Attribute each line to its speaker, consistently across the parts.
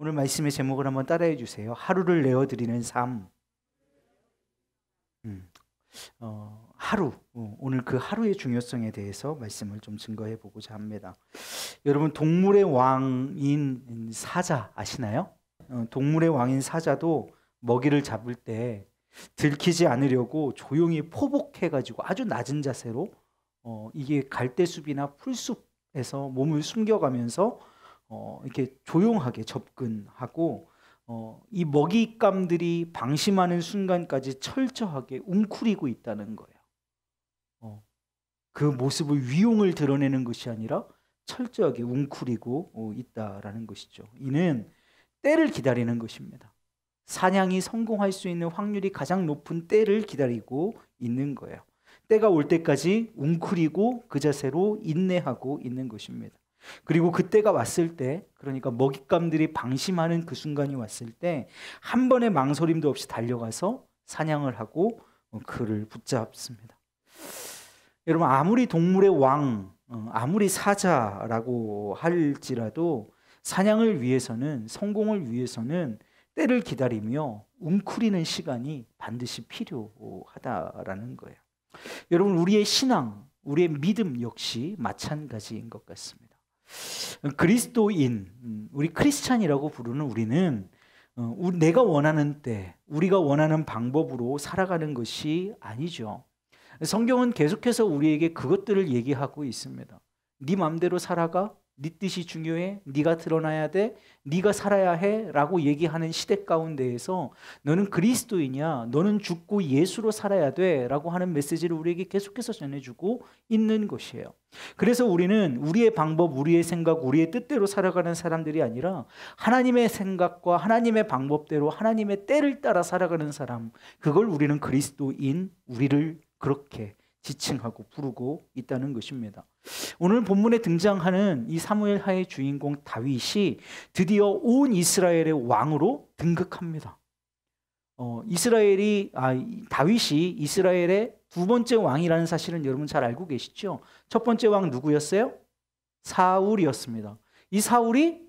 Speaker 1: 오늘 말씀의 제목을 한번 따라해 주세요. 하루를 내어드리는 삶. 하루, 오늘 그 하루의 중요성에 대해서 말씀을 좀 증거해 보고자 합니다. 여러분, 동물의 왕인 사자 아시나요? 동물의 왕인 사자도 먹이를 잡을 때 들키지 않으려고 조용히 포복해가지고 아주 낮은 자세로 이게 갈대숲이나 풀숲에서 몸을 숨겨가면서 이렇게 조용하게 접근하고 이 먹잇감들이 방심하는 순간까지 철저하게 웅크리고 있다는 거예요. 그 모습을 위용을 드러내는 것이 아니라 철저하게 웅크리고 있다라는 것이죠. 이는 때를 기다리는 것입니다. 사냥이 성공할 수 있는 확률이 가장 높은 때를 기다리고 있는 거예요. 때가 올 때까지 웅크리고 그 자세로 인내하고 있는 것입니다. 그리고 그때가 왔을 때, 그러니까 먹잇감들이 방심하는 그 순간이 왔을 때 한 번의 망설임도 없이 달려가서 사냥을 하고 그를 붙잡습니다. 여러분, 아무리 동물의 왕, 아무리 사자라고 할지라도 사냥을 위해서는, 성공을 위해서는 때를 기다리며 웅크리는 시간이 반드시 필요하다라는 거예요. 여러분, 우리의 신앙, 우리의 믿음 역시 마찬가지인 것 같습니다. 그리스도인, 우리 크리스찬이라고 부르는 우리는 내가 원하는 때, 우리가 원하는 방법으로 살아가는 것이 아니죠. 성경은 계속해서 우리에게 그것들을 얘기하고 있습니다. 네 마음대로 살아가, 네 뜻이 중요해, 네가 드러나야 돼, 네가 살아야 해 라고 얘기하는 시대 가운데에서 너는 그리스도이냐, 너는 죽고 예수로 살아야 돼 라고 하는 메시지를 우리에게 계속해서 전해주고 있는 것이에요. 그래서 우리는 우리의 방법, 우리의 생각, 우리의 뜻대로 살아가는 사람들이 아니라 하나님의 생각과 하나님의 방법대로 하나님의 때를 따라 살아가는 사람, 그걸 우리는 그리스도인, 우리를 그렇게 지칭하고 부르고 있다는 것입니다. 오늘 본문에 등장하는 이 사무엘하의 주인공 다윗이 드디어 온 이스라엘의 왕으로 등극합니다. 다윗이 이스라엘의 두 번째 왕이라는 사실은 여러분 잘 알고 계시죠? 첫 번째 왕 누구였어요? 사울이었습니다. 이 사울이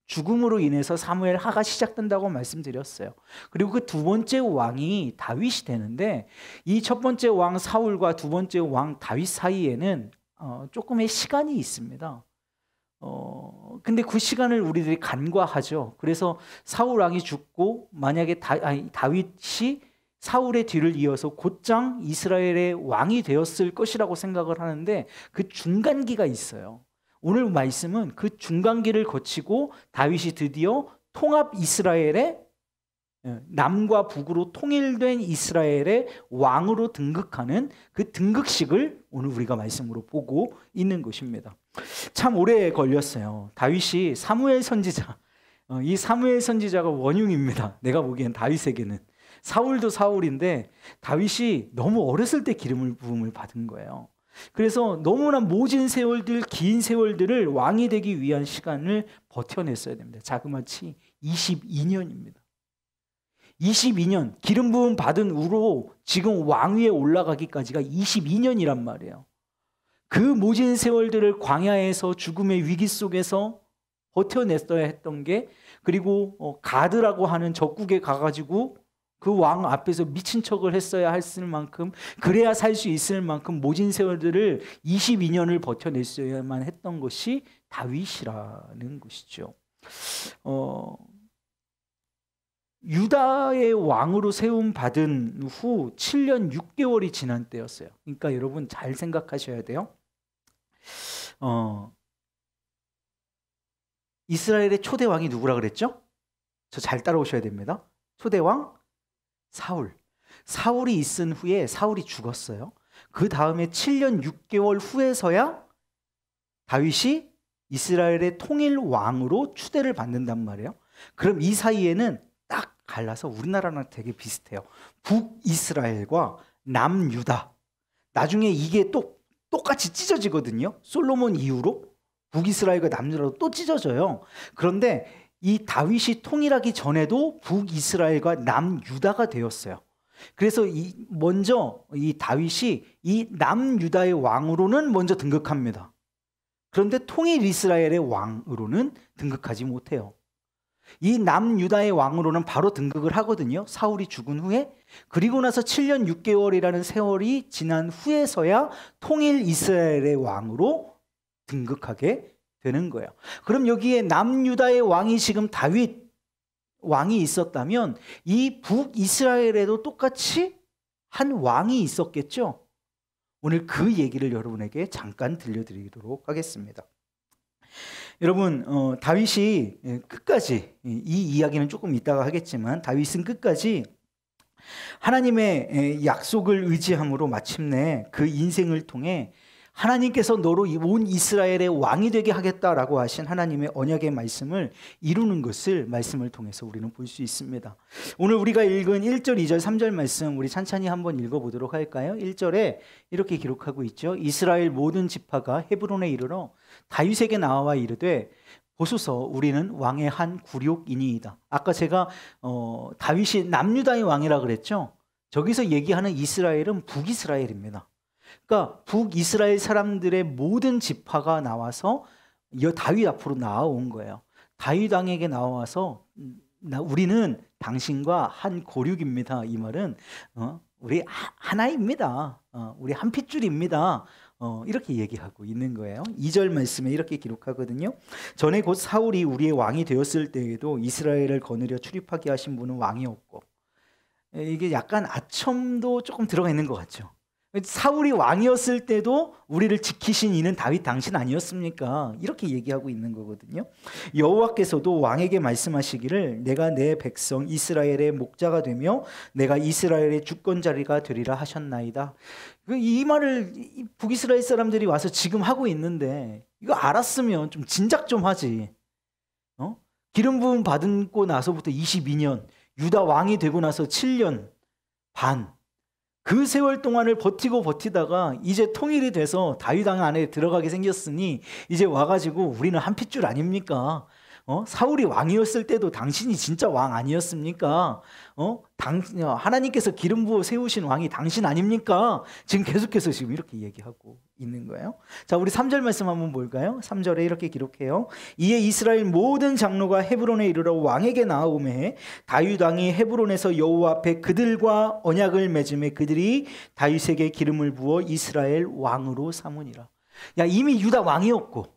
Speaker 1: 죽음으로 인해서 사무엘하가 시작된다고 말씀드렸어요. 그리고 그 두 번째 왕이 다윗이 되는데, 이 첫 번째 왕 사울과 두 번째 왕 다윗 사이에는 조금의 시간이 있습니다. 근데 그 시간을 우리들이 간과하죠. 그래서 사울 왕이 죽고 만약에 다윗이 사울의 뒤를 이어서 곧장 이스라엘의 왕이 되었을 것이라고 생각을 하는데, 그 중간기가 있어요. 오늘 말씀은 그 중간기를 거치고 다윗이 드디어 통합 이스라엘의, 남과 북으로 통일된 이스라엘의 왕으로 등극하는 그 등극식을 오늘 우리가 말씀으로 보고 있는 것입니다. 참 오래 걸렸어요. 다윗이 사무엘 선지자, 이 사무엘 선지자가 원흉입니다. 내가 보기엔 다윗에게는. 사울도 사울인데 다윗이 너무 어렸을 때 기름을 부음을 받은 거예요. 그래서 너무나 모진 세월들, 긴 세월들을 왕이 되기 위한 시간을 버텨냈어야 됩니다. 자그마치 22년입니다. 22년, 기름 부음 받은 후로 지금 왕위에 올라가기까지가 22년이란 말이에요. 그 모진 세월들을 광야에서 죽음의 위기 속에서 버텨냈어야 했던 게, 그리고 가드라고 하는 적국에 가가지고 그 왕 앞에서 미친 척을 했어야 했을 만큼, 그래야 살 수 있을 만큼 모진 세월들을 22년을 버텨냈어야만 했던 것이 다윗이라는 것이죠. 유다의 왕으로 세움 받은 후 7년 6개월이 지난 때였어요. 그러니까 여러분 잘 생각하셔야 돼요. 이스라엘의 초대 왕이 누구라 그랬죠? 저 잘 따라오셔야 됩니다. 초대 왕 사울. 사울이 있은 후에 사울이 죽었어요. 그 다음에 7년 6개월 후에서야 다윗이 이스라엘의 통일 왕으로 추대를 받는단 말이에요. 그럼 이 사이에는 딱 갈라서 우리나라랑 되게 비슷해요. 북이스라엘과 남유다. 나중에 이게 똑같이 찢어지거든요. 솔로몬 이후로 북이스라엘과 남유다로 또 찢어져요. 그런데 이 다윗이 통일하기 전에도 북이스라엘과 남유다가 되었어요. 그래서 먼저 이 다윗이 이 남유다의 왕으로는 먼저 등극합니다. 그런데 통일 이스라엘의 왕으로는 등극하지 못해요. 이 남유다의 왕으로는 바로 등극을 하거든요. 사울이 죽은 후에. 그리고 나서 7년 6개월이라는 세월이 지난 후에서야 통일 이스라엘의 왕으로 등극하게 되는 거예요. 그럼 여기에 남유다의 왕이 지금 다윗 왕이 있었다면 이 북이스라엘에도 똑같이 한 왕이 있었겠죠. 오늘 그 얘기를 여러분에게 잠깐 들려드리도록 하겠습니다. 여러분, 다윗이 끝까지, 이 이야기는 조금 이따가 하겠지만 다윗은 끝까지 하나님의 약속을 의지함으로 마침내 그 인생을 통해 하나님께서 너로 온 이스라엘의 왕이 되게 하겠다라고 하신 하나님의 언약의 말씀을 이루는 것을 말씀을 통해서 우리는 볼 수 있습니다. 오늘 우리가 읽은 1절, 2절, 3절 말씀 우리 찬찬히 한번 읽어보도록 할까요? 1절에 이렇게 기록하고 있죠. 이스라엘 모든 지파가 헤브론에 이르러 다윗에게 나와 이르되 보소서 우리는 왕의 한 굴욕이니이다. 아까 제가 다윗이 남유다의 왕이라 그랬죠. 저기서 얘기하는 이스라엘은 북이스라엘입니다. 그러니까 북이스라엘 사람들의 모든 지파가 나와서 다윗 앞으로 나아온 거예요. 다윗 왕에게 나와서 우리는 당신과 한 고륙입니다. 이 말은 우리 하나입니다. 우리 한 핏줄입니다. 이렇게 얘기하고 있는 거예요. 2절 말씀에 이렇게 기록하거든요. 전에 곧 사울이 우리의 왕이 되었을 때에도 이스라엘을 거느려 출입하게 하신 분은 왕이 없고, 이게 약간 아첨도 조금 들어가 있는 것 같죠. 사울이 왕이었을 때도 우리를 지키신 이는 다윗 당신 아니었습니까? 이렇게 얘기하고 있는 거거든요. 여호와께서도 왕에게 말씀하시기를 내가 내 백성 이스라엘의 목자가 되며 내가 이스라엘의 주권자리가 되리라 하셨나이다. 이 말을 북이스라엘 사람들이 와서 지금 하고 있는데 이거 알았으면 좀 진작 좀 하지. 기름 부음 받고 나서부터 22년, 유다 왕이 되고 나서 7년 반, 그 세월 동안을 버티다가 이제 통일이 돼서 다윗 왕 안에 들어가게 생겼으니 이제 와가지고 우리는 한 핏줄 아닙니까? 사울이 왕이었을 때도 당신이 진짜 왕 아니었습니까? 하나님께서 기름 부어 세우신 왕이 당신 아닙니까? 지금 계속해서 지금 이렇게 얘기하고 있는 거예요. 자, 우리 3절 말씀 한번 볼까요? 3절에 이렇게 기록해요. 이에 이스라엘 모든 장로가 헤브론에 이르러 왕에게 나아오매 다윗 왕이 헤브론에서 여호와 앞에 그들과 언약을 맺음에 그들이 다윗에게 기름을 부어 이스라엘 왕으로 삼으니라. 야, 이미 유다 왕이었고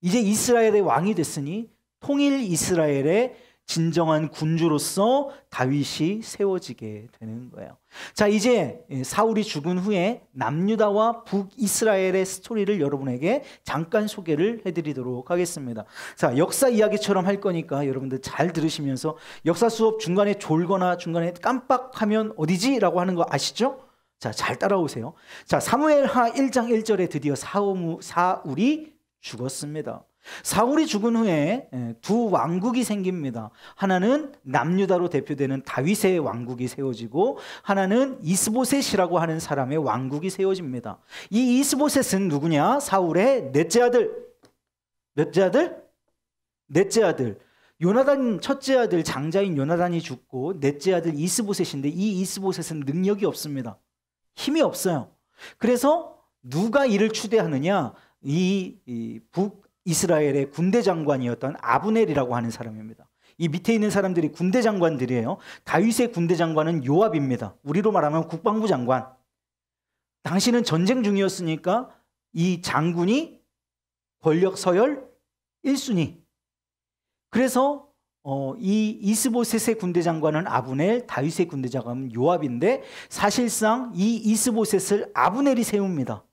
Speaker 1: 이제 이스라엘의 왕이 됐으니 통일 이스라엘의 진정한 군주로서 다윗이 세워지게 되는 거예요. 자, 이제 사울이 죽은 후에 남유다와 북이스라엘의 스토리를 여러분에게 잠깐 소개를 해드리도록 하겠습니다. 자, 역사 이야기처럼 할 거니까 여러분들 잘 들으시면서 역사 수업 중간에 졸거나 중간에 깜빡하면 어디지? 라고 하는 거 아시죠? 자, 잘 따라오세요. 자, 사무엘하 1장 1절에 드디어 사울이 죽었습니다. 사울이 죽은 후에 두 왕국이 생깁니다. 하나는 남유다로 대표되는 다윗의 왕국이 세워지고 하나는 이스보셋이라고 하는 사람의 왕국이 세워집니다. 이 이스보셋은 누구냐? 사울의 넷째 아들. 몇째 아들? 넷째 아들. 요나단 첫째 아들 장자인 요나단이 죽고 넷째 아들 이스보셋인데 이 이스보셋은 능력이 없습니다. 힘이 없어요. 그래서 누가 이를 추대하느냐? 이 북이스라엘의 군대 장관이었던 아브넬이라고 하는 사람입니다. 이 밑에 있는 사람들이 군대 장관들이에요. 다윗의 군대 장관은 요압입니다. 우리로 말하면 국방부 장관. 당시는 전쟁 중이었으니까 이 장군이 권력 서열 1순위. 그래서 이 이스보셋의 군대 장관은 아브넬, 다윗의 군대 장관은 요압인데 사실상 이 이스보셋을 아브넬이 세웁니다.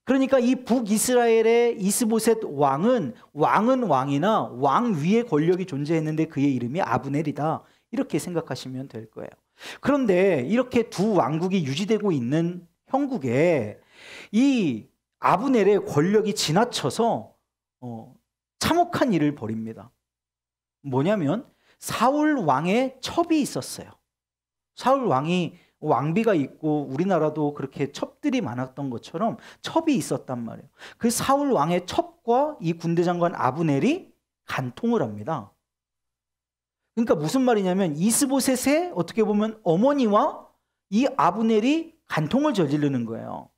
Speaker 1: 그러니까 이 북이스라엘의 이스보셋 왕은 왕이나 왕 위에 권력이 존재했는데 그의 이름이 아브넬이다. 이렇게 생각하시면 될 거예요. 그런데 이렇게 두 왕국이 유지되고 있는 형국에 이 아브넬의 권력이 지나쳐서 참혹한 일을 벌입니다. 뭐냐면 사울 왕의 첩이 있었어요. 사울 왕이 왕비가 있고 우리나라도 그렇게 첩들이 많았던 것처럼 첩이 있었단 말이에요. 그 사울 왕의 첩과 이 군대 장관 아브넬이 간통을 합니다. 그러니까 무슨 말이냐면 이스보셋의 어떻게 보면 어머니와 이 아브넬이 간통을 저지르는 거예요.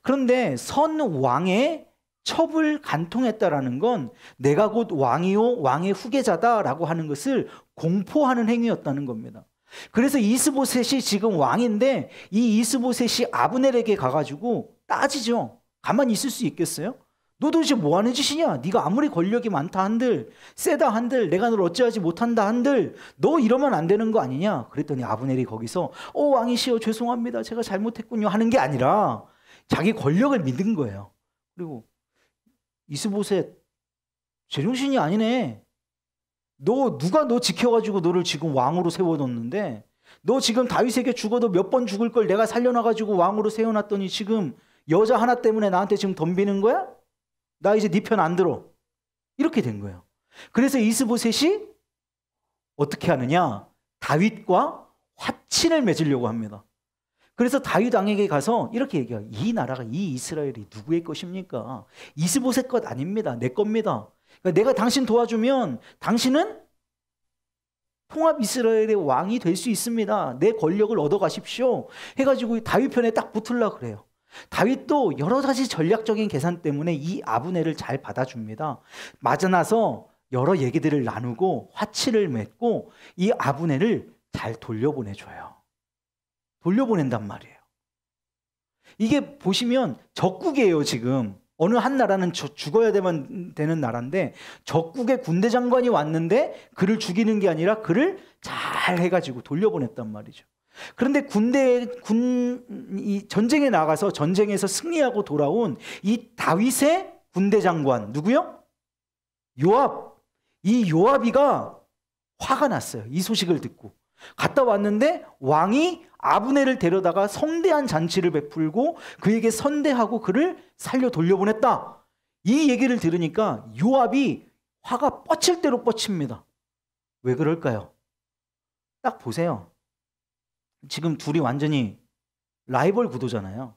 Speaker 1: 그런데 선 왕의 첩을 간통했다라는 건 내가 곧 왕이요 왕의 후계자다라고 하는 것을 공포하는 행위였다는 겁니다. 그래서 이스보셋이 지금 왕인데 이 이스보셋이 아브넬에게 가가지고 따지죠. 가만히 있을 수 있겠어요? 너 도대체 뭐 하는 짓이냐? 네가 아무리 권력이 많다 한들 세다 한들 내가 널 어찌하지 못한다 한들 너 이러면 안 되는 거 아니냐? 그랬더니 아브넬이 거기서 왕이시여 죄송합니다. 제가 잘못했군요 하는 게 아니라 자기 권력을 믿은 거예요. 그리고 이스보셋 제정신이 아니네. 누가 너 지켜가지고 너를 지금 왕으로 세워뒀는데 너 지금 다윗에게 죽어도 몇 번 죽을 걸 내가 살려놔가지고 왕으로 세워놨더니 지금 여자 하나 때문에 나한테 지금 덤비는 거야? 나 이제 네 편 안 들어. 이렇게 된 거예요. 그래서 이스보셋이 어떻게 하느냐? 다윗과 화친을 맺으려고 합니다. 그래서 다윗 왕에게 가서 이렇게 얘기해요. 이 나라가 이 이스라엘이 누구의 것입니까? 이스보셋 것 아닙니다. 내 겁니다. 그러니까 내가 당신 도와주면 당신은 통합 이스라엘의 왕이 될 수 있습니다. 내 권력을 얻어가십시오. 해가지고 다윗 편에 딱 붙으려고 그래요. 다윗도 여러 가지 전략적인 계산 때문에 이 아브넬을 잘 받아줍니다. 맞아나서 여러 얘기들을 나누고 화치를 맺고 이 아브넬을 잘 돌려보내줘요. 돌려보낸단 말이에요. 이게 보시면 적국이에요. 지금 어느 한 나라는 죽어야 되는 나라인데 적국의 군대 장관이 왔는데 그를 죽이는 게 아니라 그를 잘 해가지고 돌려보냈단 말이죠. 그런데 이 전쟁에 나가서 전쟁에서 승리하고 돌아온 이 다윗의 군대 장관 누구요? 요압. 이 요압이가 화가 났어요. 이 소식을 듣고 갔다 왔는데 왕이 아브넬을 데려다가 성대한 잔치를 베풀고 그에게 선대하고 그를 살려 돌려보냈다. 이 얘기를 들으니까 요압이 화가 뻗칠 대로 뻗칩니다. 왜 그럴까요? 딱 보세요. 지금 둘이 완전히 라이벌 구도잖아요.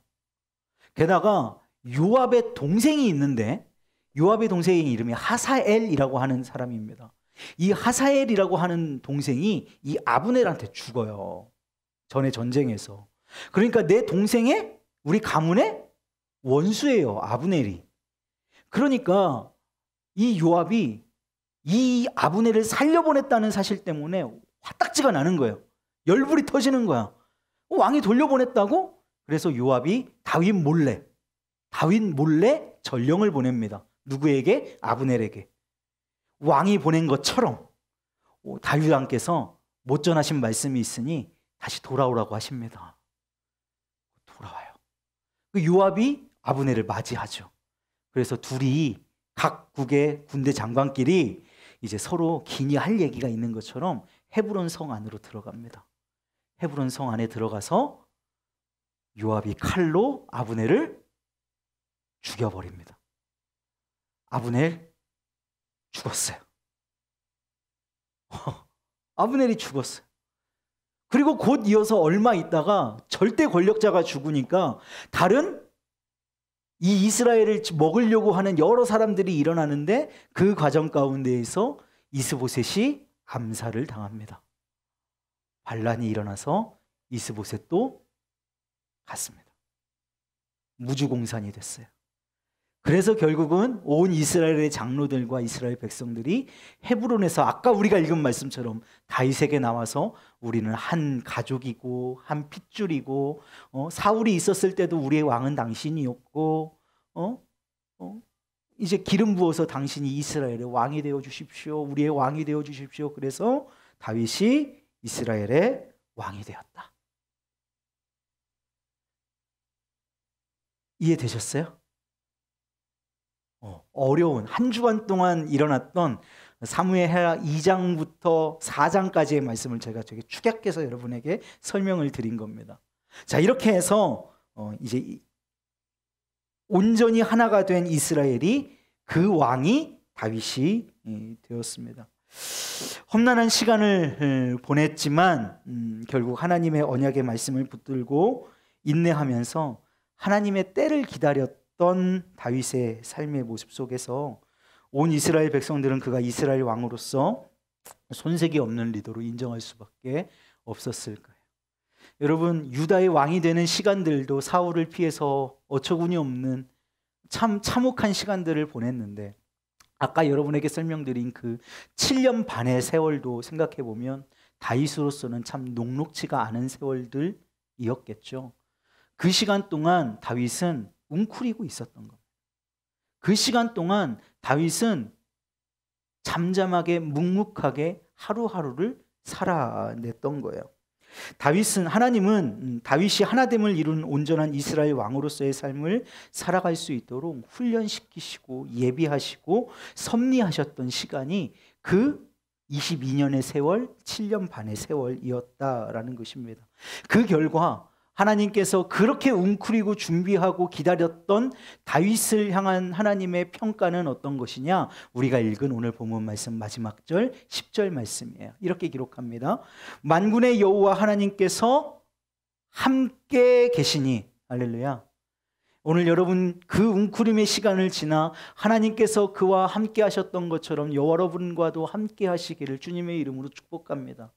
Speaker 1: 게다가 요압의 동생이 있는데 요압의 동생의 이름이 하사엘이라고 하는 사람입니다. 이 하사엘이라고 하는 동생이 이 아브넬한테 죽어요. 전에 전쟁에서. 그러니까 내 동생의 우리 가문의 원수예요. 아브넬이. 그러니까 이 요압이 이 아브넬을 살려보냈다는 사실 때문에 화딱지가 나는 거예요. 열불이 터지는 거야. 왕이 돌려보냈다고? 그래서 요압이 다윗 몰래 전령을 보냅니다. 누구에게? 아브넬에게. 왕이 보낸 것처럼 다윗 왕께서 못 전하신 말씀이 있으니 다시 돌아오라고 하십니다. 돌아와요. 그 요압이 아브넬을 맞이하죠. 그래서 둘이 각국의 군대 장관끼리 이제 서로 긴히 할 얘기가 있는 것처럼 헤브론 성 안으로 들어갑니다. 헤브론 성 안에 들어가서 요압이 칼로 아브넬을 죽여버립니다. 아브넬 죽었어요. 아브넬이 죽었어요. 그리고 곧 이어서 얼마 있다가 절대 권력자가 죽으니까 다른 이 이스라엘을 먹으려고 하는 여러 사람들이 일어나는데 그 과정 가운데에서 이스보셋이 암살을 당합니다. 반란이 일어나서 이스보셋도 갔습니다. 무주공산이 됐어요. 그래서 결국은 온 이스라엘의 장로들과 이스라엘 백성들이 헤브론에서 아까 우리가 읽은 말씀처럼 다윗에게 나와서 우리는 한 가족이고 한 핏줄이고 사울이 있었을 때도 우리의 왕은 당신이었고 이제 기름 부어서 당신이 이스라엘의 왕이 되어 주십시오. 우리의 왕이 되어 주십시오. 그래서 다윗이 이스라엘의 왕이 되었다. 이해되셨어요? 어려운 한 주간 동안 일어났던 사무엘하 2장부터 4장까지의 말씀을 제가 되게 축약해서 여러분에게 설명을 드린 겁니다. 자, 이렇게 해서 이제 온전히 하나가 된 이스라엘이 그 왕이 다윗이 되었습니다. 험난한 시간을 보냈지만 결국 하나님의 언약의 말씀을 붙들고 인내하면서 하나님의 때를 기다렸던 다윗의 삶의 모습 속에서 온 이스라엘 백성들은 그가 이스라엘 왕으로서 손색이 없는 리더로 인정할 수밖에 없었을 거예요. 여러분, 유다의 왕이 되는 시간들도 사울을 피해서 어처구니 없는 참 참혹한 시간들을 보냈는데 아까 여러분에게 설명드린 그 7년 반의 세월도 생각해 보면 다윗으로서는 참 녹록지가 않은 세월들이었겠죠. 그 시간 동안 다윗은 웅크리고 있었던 겁니다. 그 시간 동안 다윗은 잠잠하게 묵묵하게 하루하루를 살아냈던 거예요. 하나님은 다윗이 하나됨을 이룬 온전한 이스라엘 왕으로서의 삶을 살아갈 수 있도록 훈련시키시고 예비하시고 섭리하셨던 시간이 그 22년의 세월, 7년 반의 세월이었다라는 것입니다. 그 결과 하나님께서 그렇게 웅크리고 준비하고 기다렸던 다윗을 향한 하나님의 평가는 어떤 것이냐? 우리가 읽은 오늘 본문 말씀 마지막 절 10절 말씀이에요. 이렇게 기록합니다. 만군의 여호와 하나님께서 함께 계시니, 할렐루야. 오늘 여러분 그 웅크림의 시간을 지나 하나님께서 그와 함께 하셨던 것처럼 여러분과도 함께 하시기를 주님의 이름으로 축복합니다.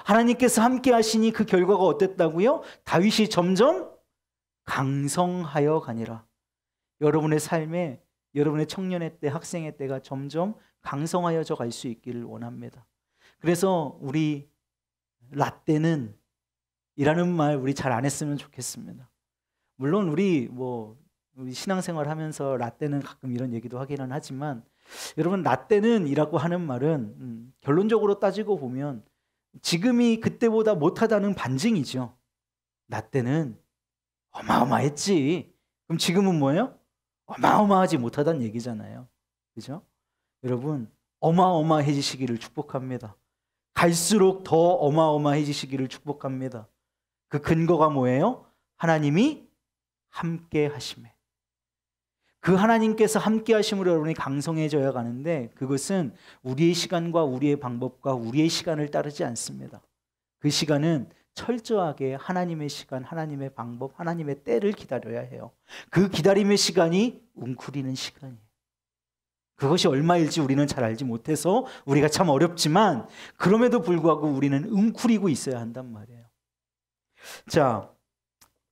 Speaker 1: 하나님께서 함께 하시니 그 결과가 어땠다고요? 다윗이 점점 강성하여 가니라. 여러분의 삶에, 여러분의 청년의 때, 학생의 때가 점점 강성하여져 갈 수 있기를 원합니다. 그래서 우리 라떼는 이라는 말 우리 잘 안 했으면 좋겠습니다. 물론 우리 신앙생활 하면서 라떼는 가끔 이런 얘기도 하기는 하지만 여러분 라떼는 이라고 하는 말은 결론적으로 따지고 보면 지금이 그때보다 못하다는 반증이죠. 라떼는 어마어마했지. 그럼 지금은 뭐예요? 어마어마하지 못하다는 얘기잖아요. 그죠? 여러분 어마어마해지시기를 축복합니다. 갈수록 더 어마어마해지시기를 축복합니다. 그 근거가 뭐예요? 하나님이 함께 하심에. 그 하나님께서 함께 하심으로 여러분이 강성해져야 가는데 그것은 우리의 시간과 우리의 방법과 우리의 시간을 따르지 않습니다. 그 시간은 철저하게 하나님의 시간, 하나님의 방법, 하나님의 때를 기다려야 해요. 그 기다림의 시간이 웅크리는 시간이에요. 그것이 얼마일지 우리는 잘 알지 못해서 우리가 참 어렵지만 그럼에도 불구하고 우리는 웅크리고 있어야 한단 말이에요. 자,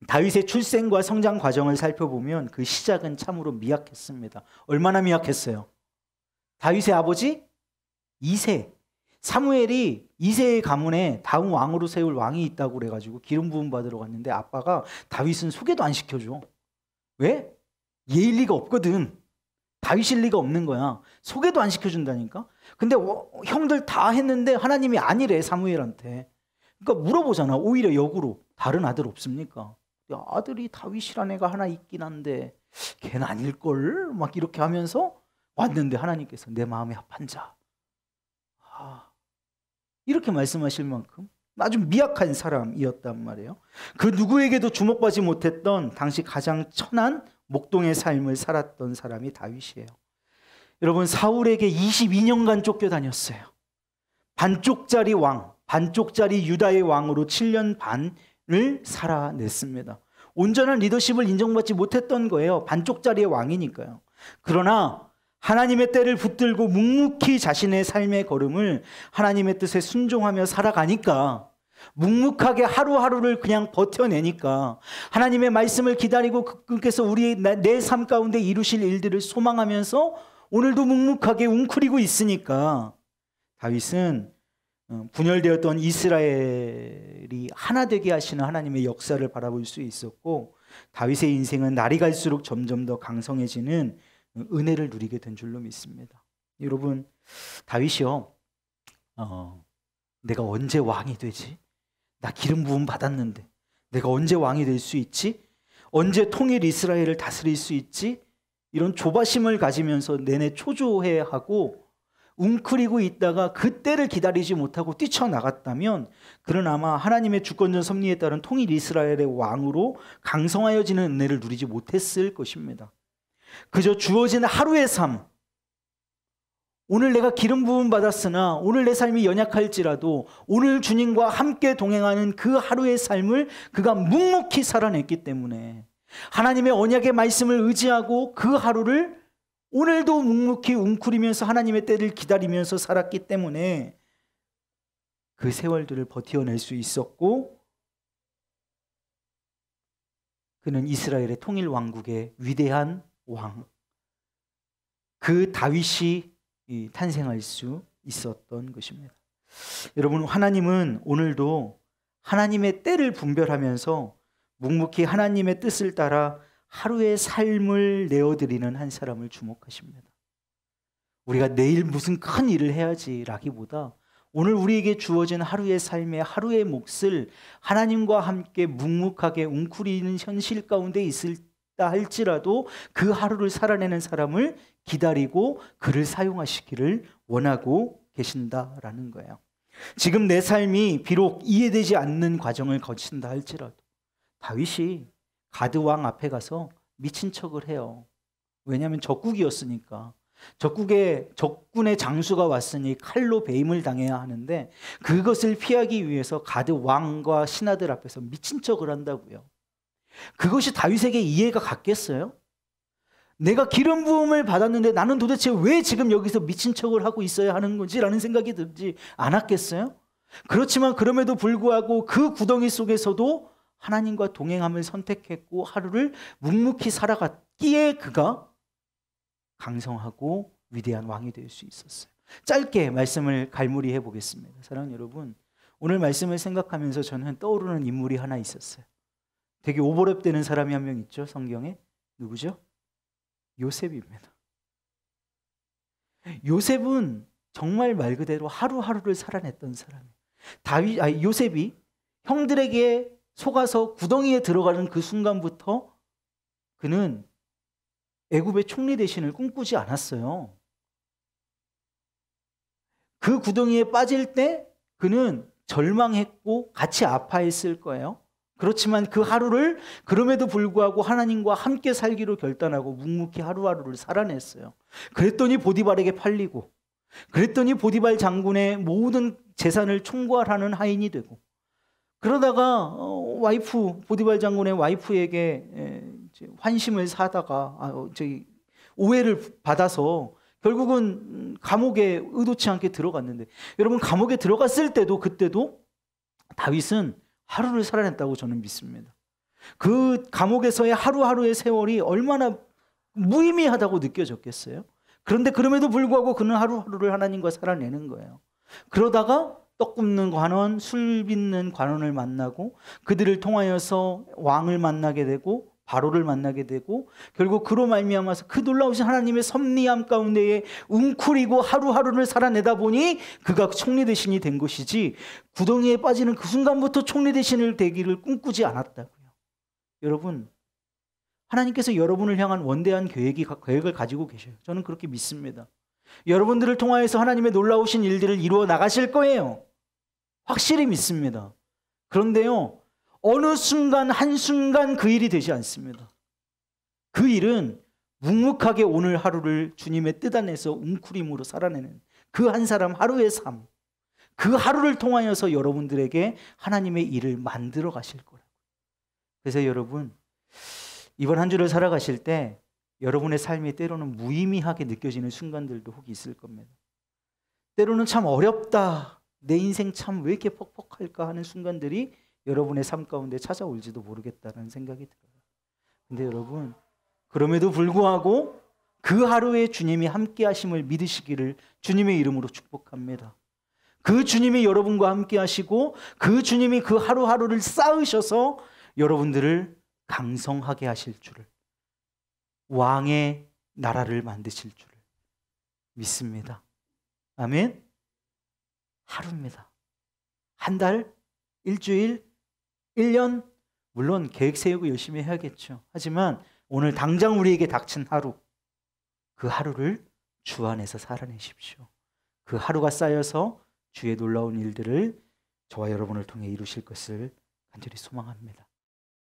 Speaker 1: 다윗의 출생과 성장 과정을 살펴보면 그 시작은 참으로 미약했습니다. 얼마나 미약했어요? 다윗의 아버지 이새, 사무엘이 이새의 가문에 다음 왕으로 세울 왕이 있다고 그래가지고 기름 부음 받으러 갔는데 아빠가 다윗은 소개도 안 시켜줘. 왜? 얘일 리가 없거든. 다윗일 리가 없는 거야. 소개도 안 시켜준다니까. 근데 형들 다 했는데 하나님이 아니래, 사무엘한테. 그러니까 물어보잖아. 오히려 역으로 다른 아들 없습니까? 아들이 다윗이라는 애가 하나 있긴 한데 걔는 아닐걸? 막 이렇게 하면서 왔는데 하나님께서 내 마음에 합한 자, 이렇게 말씀하실 만큼 아주 미약한 사람이었단 말이에요. 그 누구에게도 주목받지 못했던 당시 가장 천한 목동의 삶을 살았던 사람이 다윗이에요. 여러분 사울에게 22년간 쫓겨다녔어요. 반쪽짜리 왕, 반쪽짜리 유다의 왕으로 7년 반을 살아냈습니다. 온전한 리더십을 인정받지 못했던 거예요. 반쪽짜리의 왕이니까요. 그러나 하나님의 때를 붙들고 묵묵히 자신의 삶의 걸음을 하나님의 뜻에 순종하며 살아가니까, 묵묵하게 하루하루를 그냥 버텨내니까, 하나님의 말씀을 기다리고 그분께서 우리의 내 삶 가운데 이루실 일들을 소망하면서 오늘도 묵묵하게 웅크리고 있으니까 다윗은 분열되었던 이스라엘이 하나 되게 하시는 하나님의 역사를 바라볼 수 있었고, 다윗의 인생은 날이 갈수록 점점 더 강성해지는 은혜를 누리게 된 줄로 믿습니다. 여러분, 다윗이요, 내가 언제 왕이 되지? 나 기름 부음 받았는데 내가 언제 왕이 될 수 있지? 언제 통일 이스라엘을 다스릴 수 있지? 이런 조바심을 가지면서 내내 초조해하고 웅크리고 있다가 그때를 기다리지 못하고 뛰쳐나갔다면 그는 아마 하나님의 주권적 섭리에 따른 통일 이스라엘의 왕으로 강성하여지는 은혜를 누리지 못했을 것입니다. 그저 주어진 하루의 삶, 오늘 내가 기름 부음 받았으나 오늘 내 삶이 연약할지라도 오늘 주님과 함께 동행하는 그 하루의 삶을 그가 묵묵히 살아냈기 때문에, 하나님의 언약의 말씀을 의지하고 그 하루를 오늘도 묵묵히 웅크리면서 하나님의 때를 기다리면서 살았기 때문에 그 세월들을 버텨낼 수 있었고, 그는 이스라엘의 통일 왕국의 위대한 왕, 그 다윗이 탄생할 수 있었던 것입니다. 여러분, 하나님은 오늘도 하나님의 때를 분별하면서 묵묵히 하나님의 뜻을 따라 하루의 삶을 내어드리는 한 사람을 주목하십니다. 우리가 내일 무슨 큰 일을 해야지라기보다 오늘 우리에게 주어진 하루의 삶의 하루의 몫을 하나님과 함께 묵묵하게 웅크리는 현실 가운데 있다 할지라도 그 하루를 살아내는 사람을 기다리고 그를 사용하시기를 원하고 계신다라는 거예요. 지금 내 삶이 비록 이해되지 않는 과정을 거친다 할지라도 다윗이 가드 왕 앞에 가서 미친 척을 해요. 왜냐하면 적국이었으니까. 적군의 장수가 왔으니 칼로 배임을 당해야 하는데 그것을 피하기 위해서 가드 왕과 신하들 앞에서 미친 척을 한다고요. 그것이 다윗에게 이해가 갔겠어요? 내가 기름 부음을 받았는데 나는 도대체 왜 지금 여기서 미친 척을 하고 있어야 하는 건지라는 생각이 들지 않았겠어요? 그렇지만 그럼에도 불구하고 그 구덩이 속에서도 하나님과 동행함을 선택했고 하루를 묵묵히 살아갔기에 그가 강성하고 위대한 왕이 될 수 있었어요. 짧게 말씀을 갈무리해 보겠습니다. 사랑하는 여러분, 오늘 말씀을 생각하면서 저는 떠오르는 인물이 하나 있었어요. 되게 오버랩되는 사람이 한 명 있죠, 성경에. 누구죠? 요셉입니다. 요셉은 정말 말 그대로 하루하루를 살아냈던 사람이에요. 요셉이 형들에게 속아서 구덩이에 들어가는 그 순간부터 그는 애굽의 총리 대신을 꿈꾸지 않았어요. 그 구덩이에 빠질 때 그는 절망했고 같이 아파했을 거예요. 그렇지만 그 하루를 그럼에도 불구하고 하나님과 함께 살기로 결단하고 묵묵히 하루하루를 살아냈어요. 그랬더니 보디발에게 팔리고, 그랬더니 보디발 장군의 모든 재산을 총괄하는 하인이 되고, 그러다가 보디발 장군의 와이프에게 환심을 사다가 오해를 받아서 결국은 감옥에 의도치 않게 들어갔는데, 여러분, 감옥에 들어갔을 때도 그때도 다윗은 하루를 살아냈다고 저는 믿습니다. 그 감옥에서의 하루하루의 세월이 얼마나 무의미하다고 느껴졌겠어요? 그런데 그럼에도 불구하고 그는 하루하루를 하나님과 살아내는 거예요. 그러다가 떡 굽는 관원, 술 빚는 관원을 만나고 그들을 통하여서 왕을 만나게 되고 바로를 만나게 되고 결국 그로 말미암아서 그 놀라우신 하나님의 섭리함 가운데에 웅크리고 하루하루를 살아내다 보니 그가 총리 대신이 된 것이지, 구덩이에 빠지는 그 순간부터 총리 대신을 되기를 꿈꾸지 않았다고요. 여러분, 하나님께서 여러분을 향한 원대한 계획을 가지고 계셔요. 저는 그렇게 믿습니다. 여러분들을 통하여서 하나님의 놀라우신 일들을 이루어 나가실 거예요. 확실히 믿습니다. 그런데요, 어느 순간 한순간 그 일이 되지 않습니다. 그 일은 묵묵하게 오늘 하루를 주님의 뜻 안에서 웅크림으로 살아내는 그 한 사람 하루의 삶, 그 하루를 통하여서 여러분들에게 하나님의 일을 만들어 가실 거라고. 그래서 여러분, 이번 한 주를 살아가실 때 여러분의 삶이 때로는 무의미하게 느껴지는 순간들도 혹 있을 겁니다. 때로는 참 어렵다, 내 인생 참 왜 이렇게 퍽퍽할까 하는 순간들이 여러분의 삶 가운데 찾아올지도 모르겠다는 생각이 들어요. 근데 여러분, 그럼에도 불구하고 그 하루에 주님이 함께 하심을 믿으시기를 주님의 이름으로 축복합니다. 그 주님이 여러분과 함께 하시고 그 주님이 그 하루하루를 쌓으셔서 여러분들을 강성하게 하실 줄을, 왕의 나라를 만드실 줄을 믿습니다. 아멘. 하루입니다. 한 달, 일주일, 1년, 물론 계획 세우고 열심히 해야겠죠. 하지만 오늘 당장 우리에게 닥친 하루, 그 하루를 주 안에서 살아내십시오. 그 하루가 쌓여서 주의 놀라운 일들을 저와 여러분을 통해 이루실 것을 간절히 소망합니다.